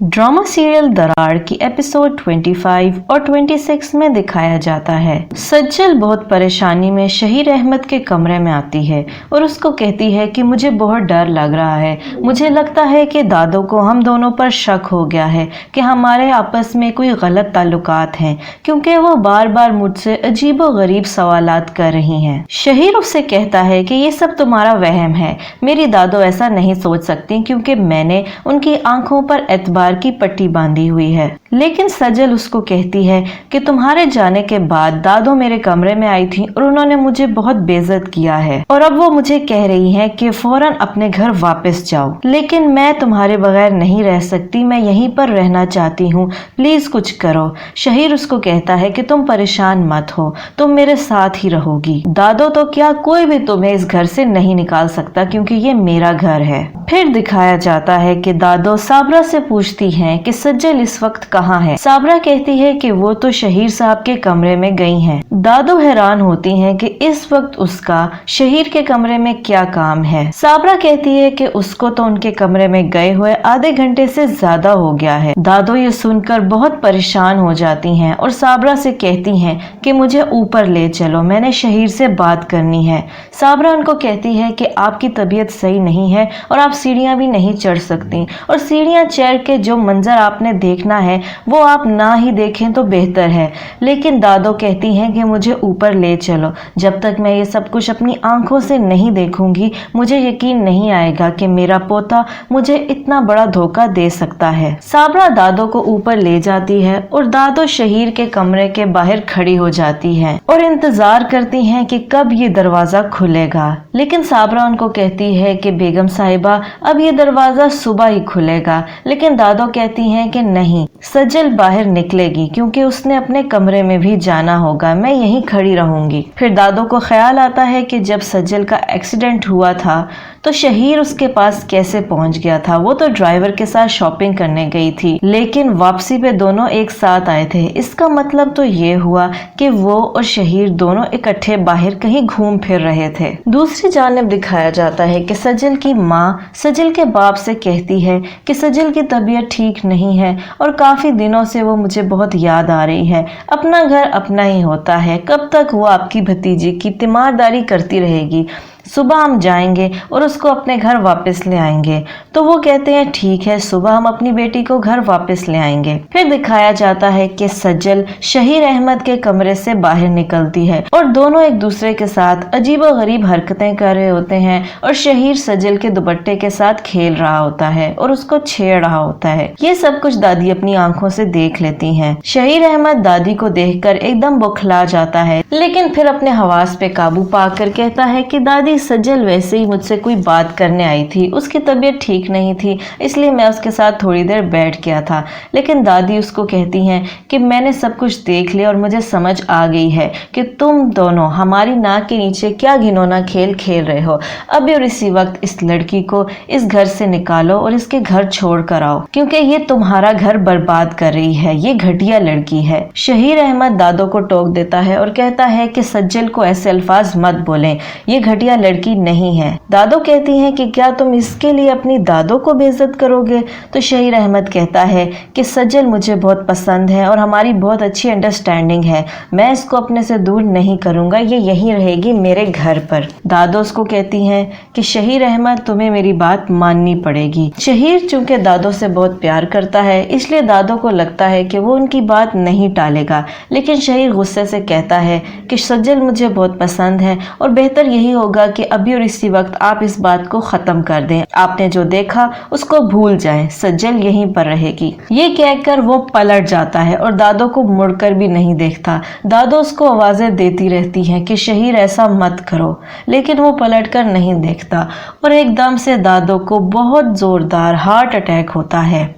Drama serial दरार की episode 25 और 26 में दिखाया जाता है सज्जल बहुत परेशानी में शहीर अहमद के कमरे में आती है और उसको कहती है कि मुझे बहुत डर लग रहा है। मुझे लगता है कि दादो को हम दोनों पर शक हो गया है कि हमारे आपस में कोई गलत ताल्लुकात हैं, क्योंकि वो बार बार मुझसे अजीबोगरीब सवालात कर रही हैं। शहीर उससे कहता है कि ये सब तुम्हारा वहम है, मेरी दादो ऐसा नहीं सोच सकती क्योंकि मैंने उनकी आंखों पर एतबार की पट्टी बांधी हुई है। लेकिन सजल उसको कहती है कि तुम्हारे जाने के बाद दादो मेरे कमरे में आई थी और उन्होंने मुझे बहुत बेइज्जत किया है और अब वो मुझे कह रही है कि फौरन अपने घर वापस जाओ, लेकिन मैं तुम्हारे बगैर नहीं रह सकती, मैं यहीं पर रहना चाहती हूँ, प्लीज कुछ करो। शहीर उसको कहता है कि तुम परेशान मत हो, तुम मेरे साथ ही रहोगी। दादो तो क्या कोई भी तुम्हें इस घर से नहीं निकाल सकता क्योंकि ये मेरा घर है। फिर दिखाया जाता है कि दादो साबरा से पूछती हैं कि सज्जल इस वक्त कहाँ है। साबरा कहती है कि वो तो शहीर साहब के कमरे में गई हैं। दादो हैरान होती हैं कि इस वक्त उसका शहीर के कमरे में क्या काम है। साबरा कहती है कि उसको तो उनके कमरे में गए हुए आधे घंटे से ज्यादा हो गया है। दादो ये सुनकर बहुत परेशान हो जाती हैं और साबरा से कहती हैं कि मुझे ऊपर ले चलो, मैंने शहीर से बात करनी है। साबरा उनको कहती है कि आपकी तबीयत सही नहीं है और आप सीढ़ियां भी नहीं चढ़ सकती, और सीढ़ियां चढ़ के जो मंजर आपने देखना है वो आप ना ही देखें तो बेहतर है। लेकिन दादो कहती हैं कि मुझे ऊपर ले चलो, जब तक मैं ये सब कुछ अपनी आंखों से नहीं देखूंगी मुझे यकीन नहीं आएगा कि मेरा पोता मुझे इतना बड़ा धोखा दे सकता है। साबरा दादो को ऊपर ले जाती है और दादो शहीर के कमरे के बाहर खड़ी हो जाती है और इंतजार करती हैं कि कब ये दरवाजा खुलेगा। लेकिन साबरा उनको कहती है कि बेगम साहिबा अब ये दरवाजा सुबह ही खुलेगा। लेकिन दादो कहती हैं कि नहीं, सज्जल बाहर निकलेगी क्योंकि उसने अपने कमरे में भी जाना होगा, मैं यहीं खड़ी रहूंगी। फिर दादो को ख्याल आता है कि जब सज्जल का एक्सीडेंट हुआ था तो शहीर उसके पास कैसे पहुंच गया था। वो तो ड्राइवर के साथ शॉपिंग करने गई थी, लेकिन वापसी पे दोनों एक साथ आए थे। इसका मतलब तो ये हुआ कि वो और शहीर दोनों इकट्ठे बाहर कहीं घूम फिर रहे थे। दूसरी जानिब दिखाया जाता है कि सज्जल की माँ सज्जल के बाप से कहती है कि सज्जल की तबीयत ठीक नहीं है और काफी दिनों से वो मुझे बहुत याद आ रही है। अपना घर अपना ही होता है, कब तक वो आपकी भतीजी की तीमारदारी करती रहेगी। सुबह हम जाएंगे और उसको अपने घर वापस ले आएंगे। तो वो कहते हैं ठीक है, सुबह हम अपनी बेटी को घर वापस ले आएंगे। फिर दिखाया जाता है कि सज्जल शहीर अहमद के कमरे से बाहर निकलती है और दोनों एक दूसरे के साथ अजीबोगरीब हरकतें कर रहे होते हैं और शहीर सज्जल के दुपट्टे के साथ खेल रहा होता है और उसको छेड़ रहा होता है। ये सब कुछ दादी अपनी आंखों से देख लेती हैं। शहीर अहमद दादी को देखकर एकदम बौखला जाता है, लेकिन फिर अपने हवास पे काबू पाकर कहता है कि दादी सज्जल वैसे ही मुझसे कोई बात करने आई थी, उसकी तबीयत ठीक नहीं थी, इसलिए मैं उसके साथ थोड़ी देर बैठ गया था। लेकिन दादी उसको कहती हैं कि मैंने सब कुछ देख लिया और मुझे समझ आ गई है कि तुम दोनों हमारी नाक के नीचे क्या घिनौना खेल खेल रहे हो। अभी और इसी वक्त इस लड़की को इस घर से निकालो और इसके घर छोड़ कर आओ, क्योंकि ये तुम्हारा घर बर्बाद कर रही है, ये घटिया लड़की है। शहीर अहमद दादो को टोक देता है और कहता है कि सज्जल को ऐसे अल्फाज मत बोलें, ये घटिया लड़की नहीं है। दादो कहती हैं कि क्या तुम इसके लिए अपनी दादो को बेइज्जत करोगे। तो शहीर अहमद कहता है कि सज्जल मुझे बहुत पसंद है और हमारी बहुत अच्छी अंडरस्टैंडिंग है, मैं इसको अपने से दूर नहीं करूंगा, ये यहीं रहेगी मेरे घर पर। दादो उसको कहती हैं कि शहीर अहमद तुम्हें मेरी बात माननी पड़ेगी। शहीर चूंकि दादो से बहुत प्यार करता है इसलिए दादो को लगता है कि वो उनकी बात नहीं टालेगा, लेकिन शहीर गुस्से से कहता है कि सज्जल मुझे बहुत पसंद है और बेहतर यही होगा कि अभी और इसी वक्त आप इस बात को खत्म कर दें, आपने जो देखा उसको भूल जाएं, सज्जल यहीं पर रहेगी। ये कहकर वो पलट जाता है और दादो को मुड़कर भी नहीं देखता। दादो उसको आवाजें देती रहती हैं कि शहीर ऐसा मत करो, लेकिन वो पलटकर नहीं देखता और एकदम से दादो को बहुत जोरदार हार्ट अटैक होता है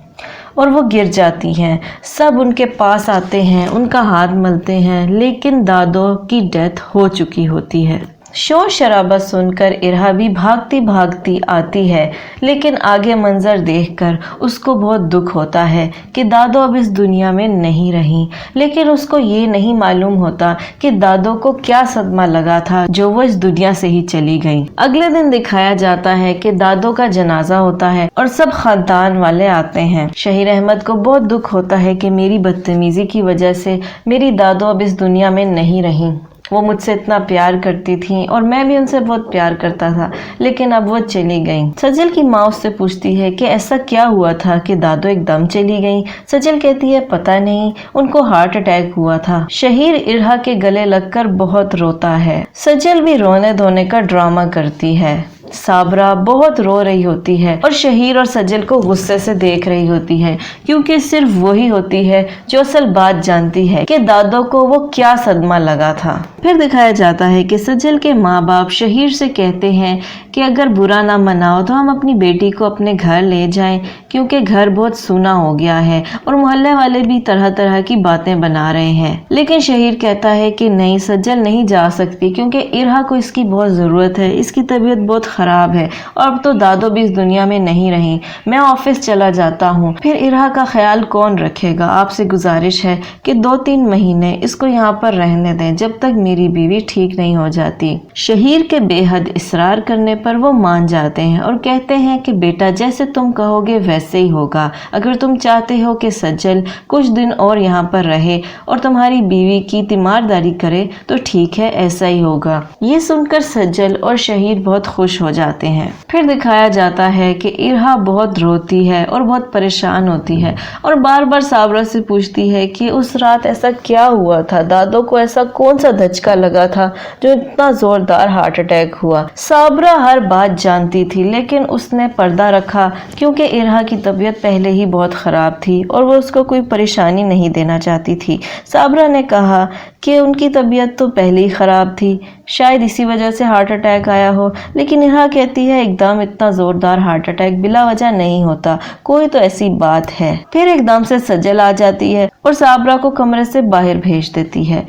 और वो गिर जाती हैं। सब उनके पास आते हैं, उनका हाथ मलते हैं, लेकिन दादो की डेथ हो चुकी होती है। शोर शराबा सुनकर इरहा भी भागती भागती आती है, लेकिन आगे मंजर देखकर उसको बहुत दुख होता है कि दादो अब इस दुनिया में नहीं रही। लेकिन उसको ये नहीं मालूम होता कि दादो को क्या सदमा लगा था जो वो इस दुनिया से ही चली गई। अगले दिन दिखाया जाता है कि दादो का जनाजा होता है और सब खानदान वाले आते हैं। शहीर अहमद को बहुत दुख होता है कि मेरी बदतमीजी की वजह से मेरी दादो अब इस दुनिया में नहीं रही। वो मुझसे इतना प्यार करती थी और मैं भी उनसे बहुत प्यार करता था, लेकिन अब वो चली गई। सजल की माँ उससे पूछती है कि ऐसा क्या हुआ था कि दादो एकदम चली गई। सजल कहती है पता नहीं, उनको हार्ट अटैक हुआ था। शहीर इरहा के गले लगकर बहुत रोता है। सजल भी रोने धोने का ड्रामा करती है। साबरा बहुत रो रही होती है और शहीर और सजल को गुस्से से देख रही होती है, क्योंकि सिर्फ वही होती है जो असल बात जानती है कि दादो को वो क्या सदमा लगा था। फिर दिखाया जाता है कि सजल के माँ बाप शहीर से कहते हैं कि अगर बुरा ना मनाओ तो हम अपनी बेटी को अपने घर ले जाएं, क्योंकि घर बहुत सूना हो गया है और मोहल्ले वाले भी तरह तरह की बातें बना रहे हैं। लेकिन शहीर कहता है कि नहीं, सजल नहीं जा सकती, क्योंकि इरहा को इसकी बहुत जरूरत है, इसकी तबीयत बहुत खराब है और अब तो दादो भी इस दुनिया में नहीं रही। मैं ऑफिस चला जाता हूँ, फिर इरहा का ख्याल कौन रखेगा। आपसे गुजारिश है कि 2-3 महीने इसको यहाँ पर रहने दें जब तक मेरी बीवी ठीक नहीं हो जाती। शहीर के बेहद इसरार करने पर वो मान जाते हैं और कहते हैं कि बेटा जैसे तुम कहोगे वैसे ही होगा। अगर तुम चाहते हो कि सज्जल कुछ दिन और यहाँ पर रहे और तुम्हारी बीवी की तीमारदारी करे तो ठीक है, ऐसा ही होगा। ये सुनकर सज्जल और शहीर बहुत खुश हो जाते हैं। फिर दिखाया जाता है कि इरहा बहुत रोती है और बहुत परेशान होती है और बार बार साबरा से पूछती है कि उस रात ऐसा क्या हुआ था, दादो को ऐसा कौन सा धचका लगा था जो इतना जोरदार हार्ट अटैक हुआ। साबरा हर बात जानती थी, लेकिन उसने पर्दा रखा क्योंकि इरहा की तबीयत पहले ही बहुत खराब थी और वो उसको कोई परेशानी नहीं देना चाहती थी। साबरा ने कहा कि उनकी तबीयत तो पहले ही खराब थी, शायद इसी वजह से हार्ट अटैक आया हो। लेकिन इरहा कहती है एकदम इतना जोरदार हार्ट अटैक बिला वजह नहीं होता, कोई तो ऐसी बात है। फिर एकदम से सजल आ जाती है और साबरा को कमरे से बाहर भेज देती है।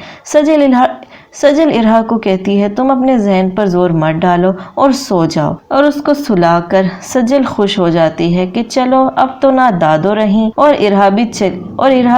सजल इरहा को कहती है तुम अपने जहन पर जोर मत डालो और सो जाओ, और उसको सुलाकर सजल खुश हो जाती है कि चलो अब तो ना दादो रही और इरहा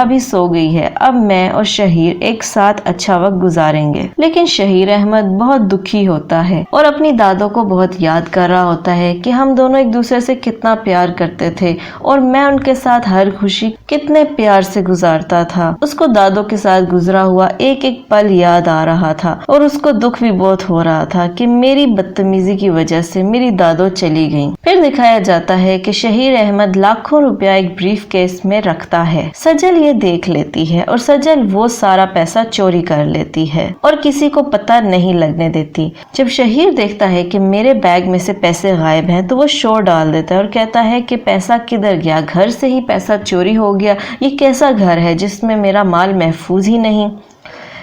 भी सो गई है, अब मैं और शहीर एक साथ अच्छा वक्त गुजारेंगे। लेकिन शहीर अहमद बहुत दुखी होता है और अपनी दादो को बहुत याद कर रहा होता है कि हम दोनों एक दूसरे से कितना प्यार करते थे और मैं उनके साथ हर खुशी कितने प्यार से गुजारता था। उसको दादो के साथ गुजरा हुआ एक एक पल याद आ रहा था और उसको दुख भी बहुत हो रहा था कि मेरी बदतमीजी की वजह से मेरी दादो चली गई। फिर दिखाया जाता है कि शहीर अहमद लाखों रुपया एक ब्रीफ केस में रखता है। सजल ये देख लेती है और सजल वो सारा पैसा चोरी कर लेती है और किसी को पता नहीं लगने देती। जब शहीर देखता है कि मेरे बैग में से पैसे गायब हैं तो वो शोर डाल देता है और कहता है कि पैसा किधर गया, घर से ही पैसा चोरी हो गया, ये कैसा घर है जिसमें मेरा माल महफूज ही नहीं।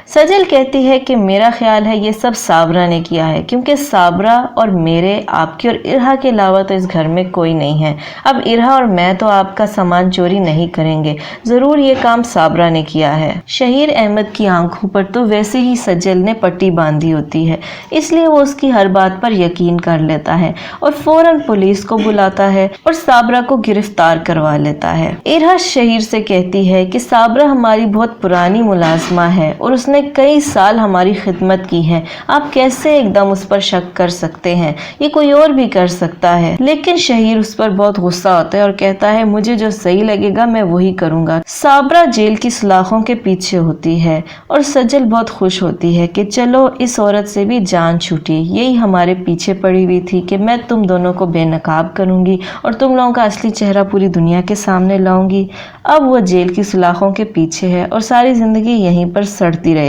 सजल कहती है कि मेरा ख्याल है ये सब साबरा ने किया है, क्योंकि साबरा और मेरे, आपके और इरहा के अलावा तो इस घर में कोई नहीं है। अब इरहा और मैं तो आपका सामान चोरी नहीं करेंगे, जरूर ये काम साबरा ने किया है। शहीर अहमद की आंखों पर तो वैसे ही सजल ने पट्टी बांधी होती है, इसलिए वो उसकी हर बात पर यकीन कर लेता है और फौरन पुलिस को बुलाता है और साबरा को गिरफ्तार करवा लेता है। इरहा शहीर से कहती है कि साबरा हमारी बहुत पुरानी मुलाजमा है और उसने कई साल हमारी खिदमत की है, आप कैसे एकदम उस पर शक कर सकते हैं, ये कोई और भी कर सकता है। लेकिन शहीर उस पर बहुत गुस्सा होता है और कहता है मुझे जो सही लगेगा मैं वही करूंगा। साबरा जेल की सलाखों के पीछे होती है और सजल बहुत खुश होती है कि चलो इस औरत से भी जान छूटी, यही हमारे पीछे पड़ी हुई थी कि मैं तुम दोनों को बेनकाब करूंगी और तुम लोगों का असली चेहरा पूरी दुनिया के सामने लाऊंगी। अब वो जेल की सलाखों के पीछे है और सारी जिंदगी यहीं पर सड़ती रहेगी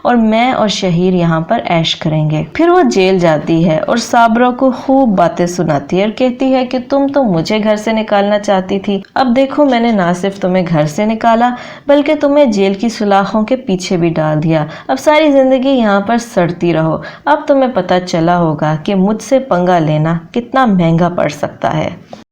और मैं और शहीर यहाँ पर ऐश करेंगे। फिर वो जेल जाती है और साबरा को खूब बातें सुनाती है और कहती है कि तुम तो मुझे घर से निकालना चाहती थी, अब देखो मैंने ना सिर्फ तुम्हें घर से निकाला बल्कि तुम्हें जेल की सलाखों के पीछे भी डाल दिया। अब सारी जिंदगी यहाँ पर सड़ती रहो। अब तुम्हें पता चला होगा कि मुझसे पंगा लेना कितना महंगा पड़ सकता है।